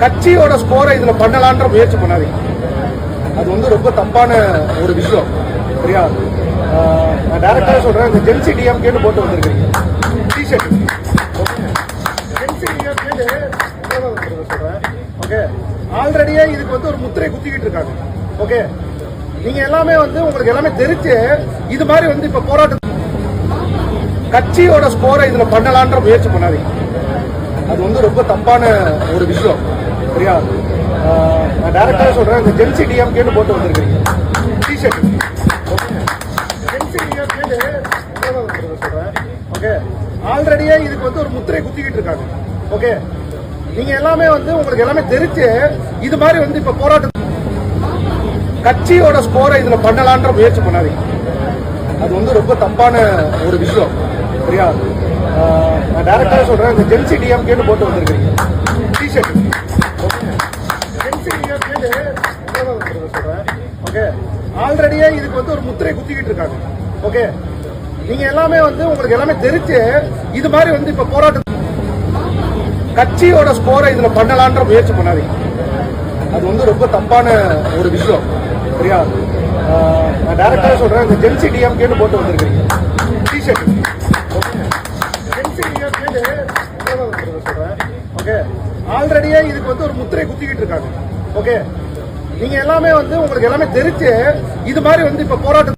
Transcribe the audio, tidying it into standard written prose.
கட்சியோட ஸ்கோரை இதுல பண்ணலான்ற முயற்சி பண்ணாதீங்க. அது வந்து ரொம்ப தப்பான ஒரு விஷயம். சரியா? நான் டைரக்டாக சொல்றேன், இந்த ஜென்சி டிஎம்கேன்னு போட்டு வந்திருக்கீங்க டிஷர்ட். ஜென்சி டிஎம்கேன்னு சொல்றேன். ஓகே, ஆல்ரெடியே இதுக்கு வந்து ஒரு முத்திரை குத்திக்கிட்டு இருக்காங்க. ஓகே, நீங்க எல்லாமே வந்து உங்களுக்கு எல்லாமே தெரிஞ்சு இது மாதிரி வந்து இப்ப போராட்டம் கட்சியோட ஸ்கோரை இதுல பண்ணலான்ற முயற்சி பண்ணாதீங்க. அது வந்து ரொம்ப தப்பான ஒரு விஷயம். சரியா? நான் டைரக்டாக சொல்றேன், இந்த ஜென்சி டிஎம்கேன்னு போட்டு வந்திருக்கீங்க டிஷர்ட். ஜென்சி டிஎம்கேன்னு சொல்றேன். ஓகே, ஆல்ரெடியே இதுக்கு வந்து ஒரு முத்திரை குத்திக்கிட்டு இருக்காங்க. ஓகே, நீங்க எல்லாமே வந்து உங்களுக்கு எல்லாமே தெரிஞ்சு இது மாதிரி வந்து இப்ப போராட்டம் கட்சியோட ஸ்கோரை இதுல பண்ணலான்ற முயற்சி பண்ணாதீங்க. அது வந்து ரொம்ப தப்பான ஒரு விஷயம். சரியா? நான் டைரக்டாக சொல்றேன், இந்த ஜென்சி டிஎம்கேன்னு போட்டு வந்திருக்கீங்க டிஷர்ட். ஜென்சி டிஎம்கேன்னு சொல்றேன். ஓகே, ஆல்ரெடியே இதுக்கு வந்து ஒரு முத்திரை குத்திக்கிட்டு இருக்காங்க. ஓகே, நீங்க எல்லாமே வந்து உங்களுக்கு எல்லாமே தெரிஞ்சு இது மாதிரி வந்து இப்ப போராட்டம் கட்சியோட ஸ்கோரை இதுல பண்ணலான்ற முயற்சி பண்ணாதீங்க. அது வந்து ரொம்ப தப்பான ஒரு விஷயம். சரியா? நான் டைரக்டாக சொல்றேன், இந்த ஜென்சி டிஎம்கேன்னு போட்டு வந்திருக்கீங்க டிஷர்ட். ஜென்சி டிஎம்கேன்னு சொல்றேன். ஓகே, ஆல்ரெடியே இதுக்கு வந்து ஒரு முத்திரை குத்திக்கிட்டு இருக்காங்க. ஓகே, நீங்க எல்லாமே வந்து உங்களுக்கு எல்லாமே தெரிஞ்சு இது மாதிரி வந்து இப்ப போராட்டம்